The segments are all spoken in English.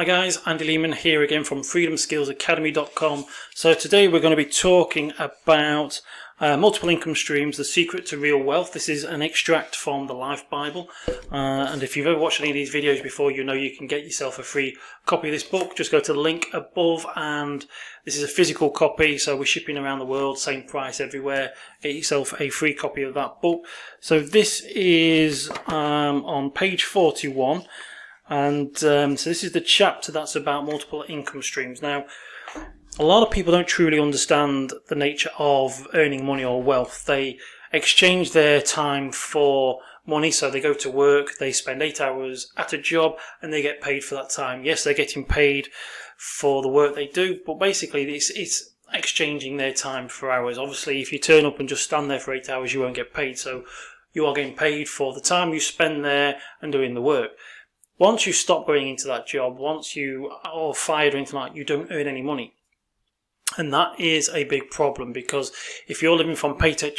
guys, Andy Lehman here again from freedomskillsacademy.com. So today we're going to be talking about multiple income streams, the secret to real wealth. This is an extract from the Life Bible, and if you've ever watched any of these videos before, you know you can get yourself a free copy of this book. Just go to the link above, and this is a physical copy, so we're shipping around the world, same price everywhere. Get yourself a free copy of that book. So this is on page 41. And so this is the chapter that's about multiple income streams. Now, a lot of people don't truly understand the nature of earning money or wealth. They exchange their time for money, so they go to work, they spend 8 hours at a job, and they get paid for that time. Yes, they're getting paid for the work they do, but basically it's exchanging their time for hours. Obviously, if you turn up and just stand there for 8 hours, you won't get paid, so you are getting paid for the time you spend there and doing the work. Once you stop going into that job, once you are fired or anything like that, you don't earn any money. And that is a big problem, because if you're living from paycheck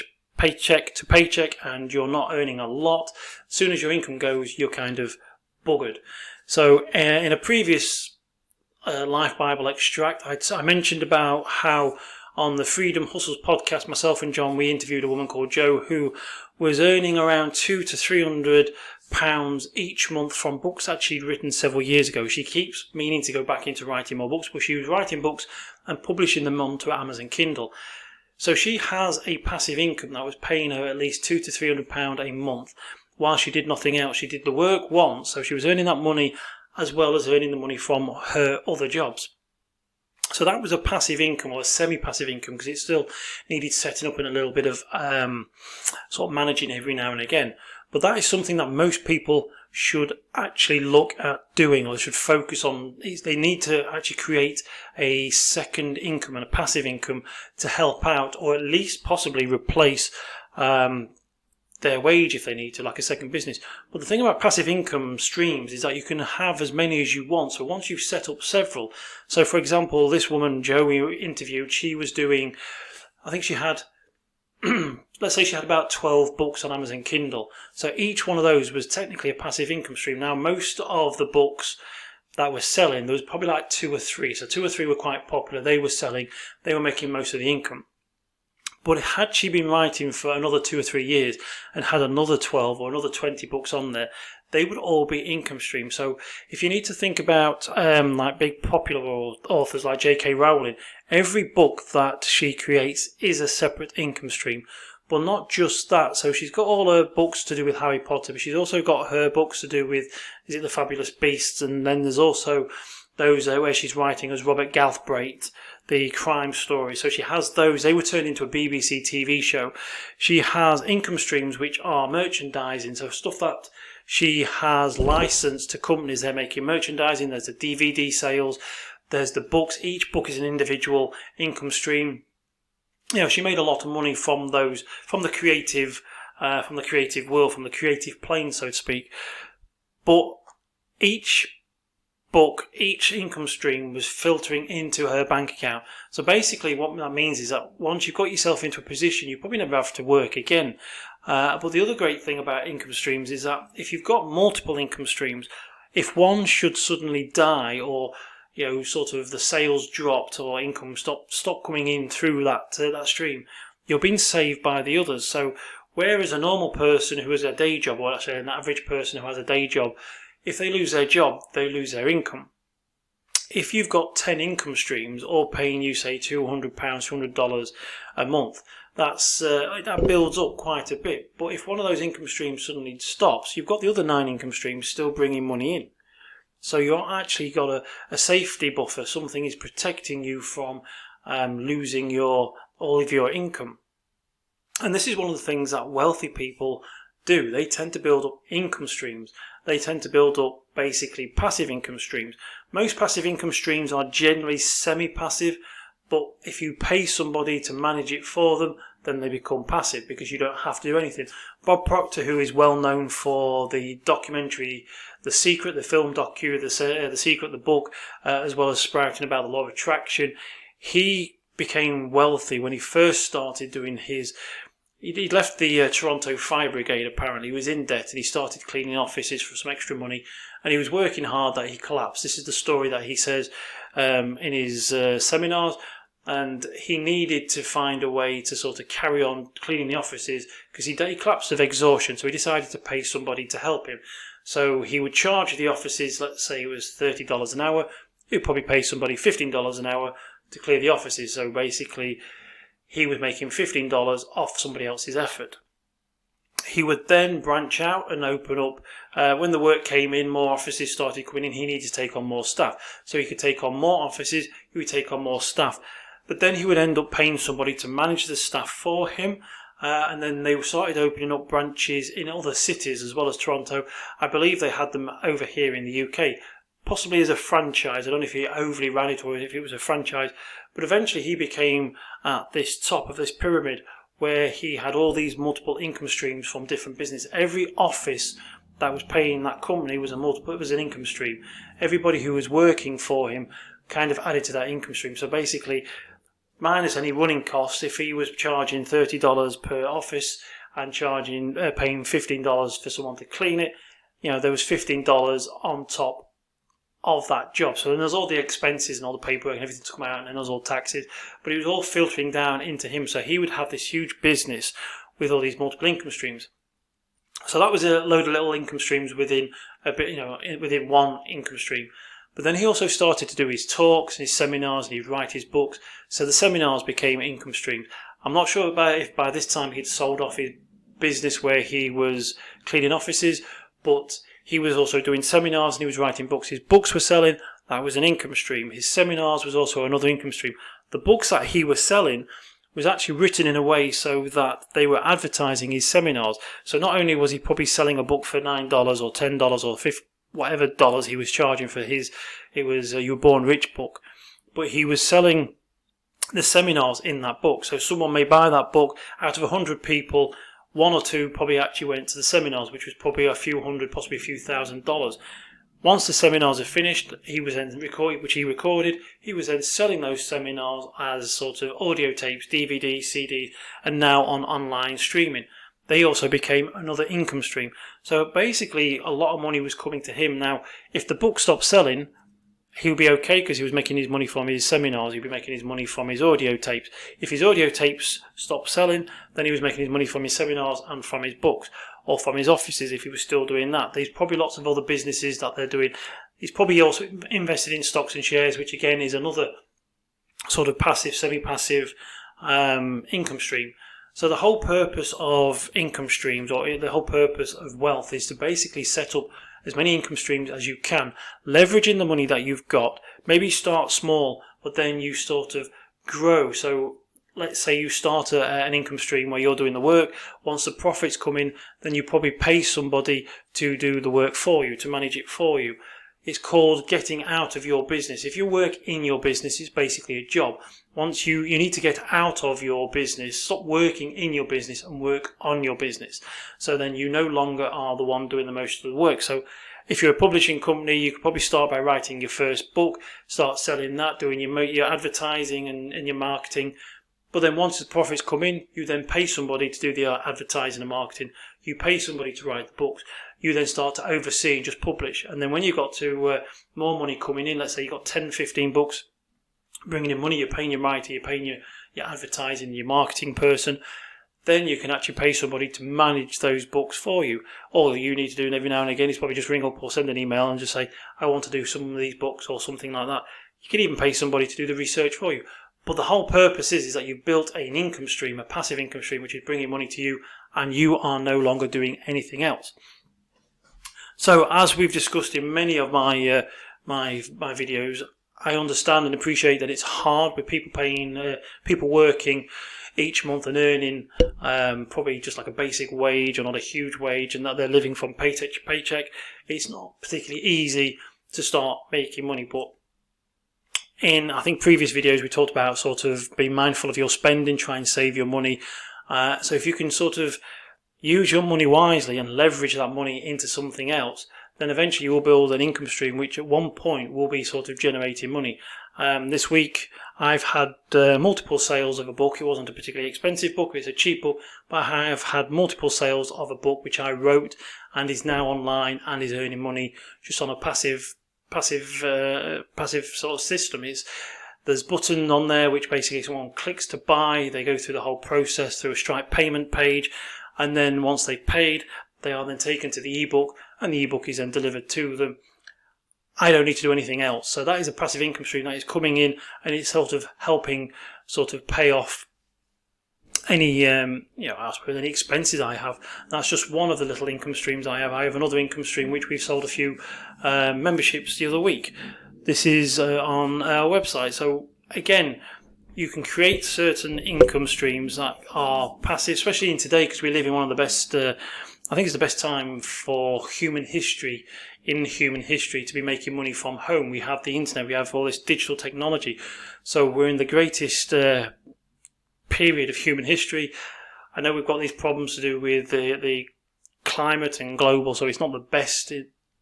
to paycheck and you're not earning a lot, as soon as your income goes, you're kind of buggered. So in a previous Life Bible extract, I mentioned about how on the Freedom Hustles podcast, myself and John, we interviewed a woman called Jo who was earning around £200 to £300 each month from books that she'd written several years ago. She keeps meaning to go back into writing more books, but she was writing books and publishing them onto Amazon Kindle. So she has a passive income that was paying her at least £200 to £300 a month while she did nothing else. She did the work once, so she was earning that money as well as earning the money from her other jobs. So that was a passive income, or a semi-passive income, because it still needed setting up and a little bit of sort of managing every now and again. But that is something that most people should actually look at doing, or should focus on. They need to actually create a second income and a passive income to help out, or at least possibly replace their wage if they need to, like a second business. But the thing about passive income streams is that you can have as many as you want. So once you've set up several, so for example, this woman Jo we interviewed, she was doing, I think she had let's say she had about 12 books on Amazon Kindle. So each one of those was technically a passive income stream. Now, most of the books that were selling, there was probably like 2 or 3. So 2 or 3 were quite popular. They were selling. They were making most of the income. But had she been writing for another 2 or 3 years and had another 12 or another 20 books on there, they would all be income streams. So if you need to think about like big popular authors like J.K. Rowling, every book that she creates is a separate income stream. But not just that. So she's got all her books to do with Harry Potter, but she's also got her books to do with, is it The Fabulous Beasts? And then there's also those where she's writing as Robert Galbraith, the crime story. So she has those. They were turned into a BBC TV show. She has income streams which are merchandising, so stuff that she has licensed to companies. They're making merchandising. There's the DVD sales. There's the books. Each book is an individual income stream. You know, she made a lot of money from those, from the creative world, from the creative plane, so to speak. But each book, each income stream was filtering into her bank account. So basically what that means is that once you've got yourself into a position, you probably never have to work again. But the other great thing about income streams is that if you've got multiple income streams, if one should suddenly die, or you know, sort of the sales dropped or income stop coming in through that stream, you're being saved by the others. So whereas a normal person who has a day job, or actually an average person who has a day job, if they lose their job, they lose their income. If you've got 10 income streams, all paying you, say, £200, $200 a month, that builds up quite a bit. But if one of those income streams suddenly stops, you've got the other 9 income streams still bringing money in. So you've actually got a safety buffer. Something is protecting you from losing all of your income. And this is one of the things that wealthy people do. They tend to build up income streams. They tend to build up basically passive income streams. Most passive income streams are generally semi-passive, but if you pay somebody to manage it for them, then they become passive because you don't have to do anything. Bob Proctor, who is well known for the documentary The Secret, the film docu, The Secret, the book, as well as sprouting about the law of attraction, he became wealthy when he first started doing his He'd left the Toronto Fire Brigade, apparently. He was in debt and he started cleaning offices for some extra money. And he was working hard that he collapsed. This is the story that he says in his seminars. And he needed to find a way to sort of carry on cleaning the offices because he collapsed of exhaustion. So he decided to pay somebody to help him. So he would charge the offices, let's say it was $30 an hour. He would probably pay somebody $15 an hour to clear the offices. So basically, he was making $15 off somebody else's effort. He would then branch out and open up. When the work came in, more offices started coming in. He needed to take on more staff. So he could take on more offices, he would take on more staff. But then he would end up paying somebody to manage the staff for him. And then they started opening up branches in other cities as well as Toronto. I believe they had them over here in the UK, possibly as a franchise. I don't know if he overly ran it or if it was a franchise. But eventually he became at this top of this pyramid where he had all these multiple income streams from different businesses. Every office that was paying that company was it was an income stream. Everybody who was working for him kind of added to that income stream. So basically, minus any running costs, if he was charging $30 per office and paying $15 for someone to clean it, there was $15 on top of that job. So then there's all the expenses and all the paperwork and everything to come out, and then there's all taxes, but it was all filtering down into him. So he would have this huge business with all these multiple income streams. So that was a load of little income streams within within one income stream. But then he also started to do his talks and his seminars, and he'd write his books. So the seminars became income streams. I'm not sure if by this time he'd sold off his business where he was cleaning offices, but he was also doing seminars and he was writing books. His books were selling, that was an income stream. His seminars was also another income stream. The books that he was selling was actually written in a way so that they were advertising his seminars. So not only was he probably selling a book for $9 or $10 or $50, whatever dollars he was charging for it was a You Were Born Rich book, but he was selling the seminars in that book. So someone may buy that book. Out of 100 people, one or two probably actually went to the seminars, which was probably a few hundred, possibly a few $1,000s. Once the seminars are finished, he was then recorded. He was then selling those seminars as sort of audio tapes, DVDs, CDs, and now on online streaming. They also became another income stream. So basically, a lot of money was coming to him. Now, if the book stopped selling, he would be okay because he was making his money from his seminars. He'd be making his money from his audio tapes. If his audio tapes stopped selling, then he was making his money from his seminars and from his books, or from his offices if he was still doing that. There's probably lots of other businesses that they're doing. He's probably also invested in stocks and shares, which again is another sort of passive, semi-passive income stream. So the whole purpose of income streams, or the whole purpose of wealth, is to basically set up as many income streams as you can, leveraging the money that you've got. Maybe start small, but then you sort of grow. So let's say you start an income stream where you're doing the work. Once the profits come in, then you probably pay somebody to do the work for you, to manage it for you. It's called getting out of your business. If you work in your business, it's basically a job. Once you need to get out of your business, stop working in your business and work on your business. So then you no longer are the one doing the most of the work. So if you're a publishing company, you could probably start by writing your first book, start selling that, doing your advertising and your marketing. But then once the profits come in, you then pay somebody to do the advertising and marketing. You pay somebody to write the books. You then start to oversee and just publish. And then when you've got to more money coming in, let's say you've got 10, 15 books bringing in money, you're paying your writer, you're paying your advertising, your marketing person, then you can actually pay somebody to manage those books for you. All you need to do every now and again is probably just ring up or send an email and just say, I want to do some of these books or something like that. You can even pay somebody to do the research for you. But the whole purpose is that you've built an income stream, a passive income stream, which is bringing money to you, and you are no longer doing anything else. So as we've discussed in many of my videos, I understand and appreciate that it's hard with people working each month and earning probably just like a basic wage or not a huge wage, and that they're living from paycheck to paycheck. It's not particularly easy to start making money, but in, I think, previous videos we talked about sort of being mindful of your spending, try and save your money. So if you can sort of use your money wisely and leverage that money into something else, then eventually you will build an income stream which at one point will be sort of generating money. This week I've had multiple sales of a book. It wasn't a particularly expensive book, it's a cheap book, but I have had multiple sales of a book which I wrote and is now online and is earning money just on a passive sort of system. There's a button on there which basically someone clicks to buy, they go through the whole process through a Stripe payment page, and then once they've paid, they are then taken to the ebook, and the ebook is then delivered to them. I don't need to do anything else. So that is a passive income stream that is coming in, and it's sort of helping sort of pay off any I suppose any expenses I have. That's just one of the little income streams I have. I have another income stream which we've sold a few memberships the other week. This is on our website. So again, you can create certain income streams that are passive, especially in today, because we live in one of the best, I think it's the best time for human history to be making money from home. We have the internet, we have all this digital technology. So we're in the greatest period of human history. I know we've got these problems to do with the climate and global, so it's not the best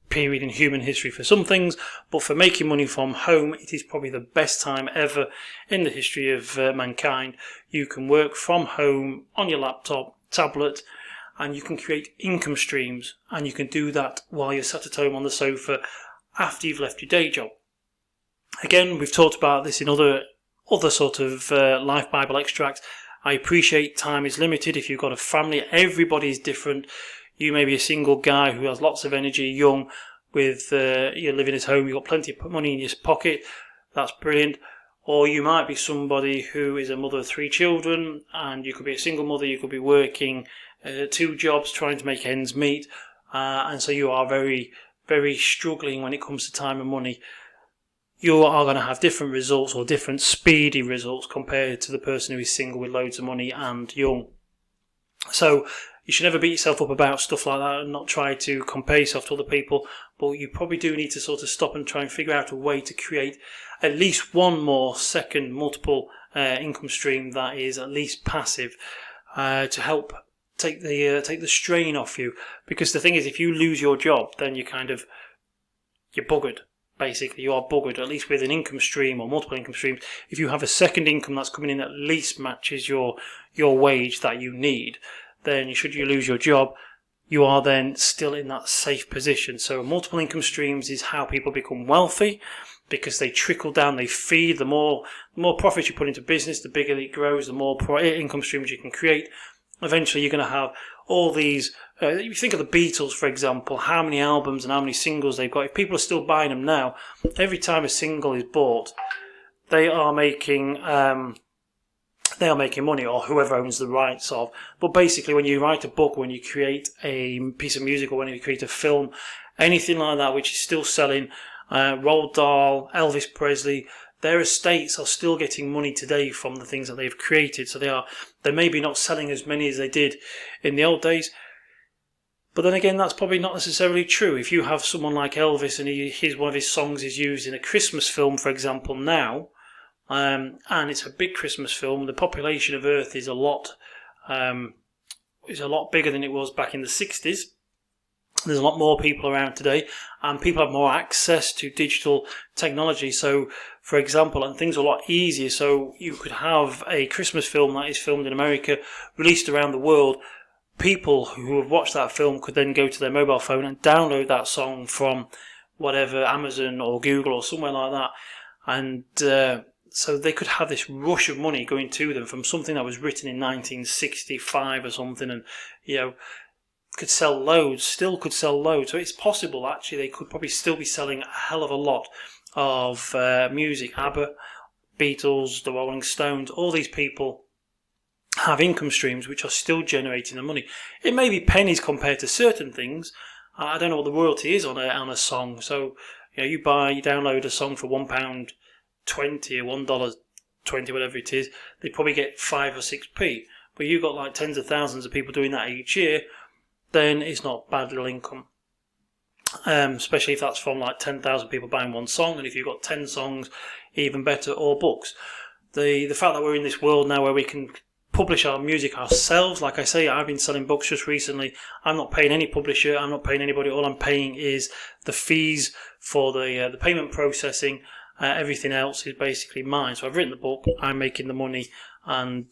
period in human history for some things, but for making money from home, it is probably the best time ever in the history of mankind. You can work from home on your laptop, tablet, and you can create income streams, and you can do that while you're sat at home on the sofa after you've left your day job. Again, we've talked about this in other sort of Life Bible extracts. I appreciate time is limited. If you've got a family, everybody is different. You may be a single guy who has lots of energy, young, with you're living at home, you've got plenty of money in your pocket. That's brilliant. Or you might be somebody who is a mother of 3 children, and you could be a single mother, you could be working 2 jobs trying to make ends meet, and so you are very, very struggling when it comes to time and money. You are going to have different results or different speedy results compared to the person who is single with loads of money and young. So you should never beat yourself up about stuff like that and not try to compare yourself to other people, but you probably do need to sort of stop and try and figure out a way to create at least one more second multiple income stream that is at least passive to help take the strain off you. Because the thing is, if you lose your job, then you're buggered. Basically, you are buggered, at least with an income stream or multiple income streams. If you have a second income that's coming in that at least matches your wage that you need, then should you lose your job, you are then still in that safe position. So multiple income streams is how people become wealthy, because they trickle down, they feed. The more profits you put into business, the bigger it grows, the more income streams you can create. Eventually you're going to have all these, if you think of the Beatles, for example, how many albums and how many singles they've got. If people are still buying them now, every time a single is bought, they are making money, or whoever owns the rights of. But basically, when you write a book, when you create a piece of music, or when you create a film, anything like that which is still selling, Roald Dahl, Elvis Presley, their estates are still getting money today from the things that they've created. So they're maybe not selling as many as they did in the old days. But then again, that's probably not necessarily true. If you have someone like Elvis and one of his songs is used in a Christmas film, for example, now, and it's a big Christmas film, the population of Earth is a lot bigger than it was back in the 60s. There's a lot more people around today, and people have more access to digital technology. So, for example, and things are a lot easier. So you could have a Christmas film that is filmed in America, released around the world. People who have watched that film could then go to their mobile phone and download that song from whatever, Amazon or Google or somewhere like that. And so they could have this rush of money going to them from something that was written in 1965 or something, and could sell loads, still could sell loads. So it's possible, actually, they could probably still be selling a hell of a lot of music. ABBA, Beatles, the Rolling Stones, all these people have income streams which are still generating the money. It may be pennies compared to certain things. I don't know what the royalty is on a song. So you download a song for £1.20 or $1.20, whatever it is. They probably get 5 or 6p. But you've got like tens of thousands of people doing that each year. Then it's not bad little income. Especially if that's from like 10,000 people buying one song, and if you've got 10 songs, even better, or books. The fact that we're in this world now where we can publish our music ourselves. Like I say, I've been selling books just recently. I'm not paying any publisher. I'm not paying anybody. All I'm paying is the fees for the payment processing. Everything else is basically mine. So I've written the book. I'm making the money, and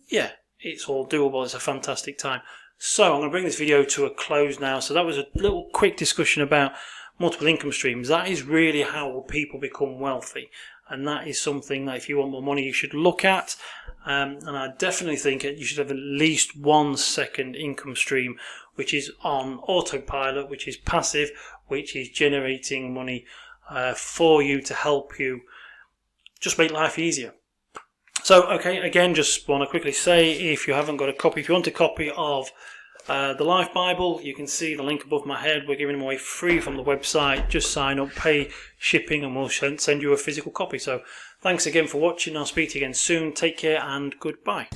yeah, it's all doable. It's a fantastic time. So I'm going to bring this video to a close now. So that was a little quick discussion about multiple income streams. That is really how people become wealthy, and that is something that if you want more money you should look at, and I definitely think you should have at least one second income stream which is on autopilot, which is passive, which is generating money for you to help you just make life easier. So, okay, again, just want to quickly say, if you haven't got a copy, if you want a copy of the Life Bible, you can see the link above my head. We're giving them away free from the website. Just sign up, pay shipping, and we'll send you a physical copy. So, thanks again for watching. I'll speak to you again soon. Take care and goodbye.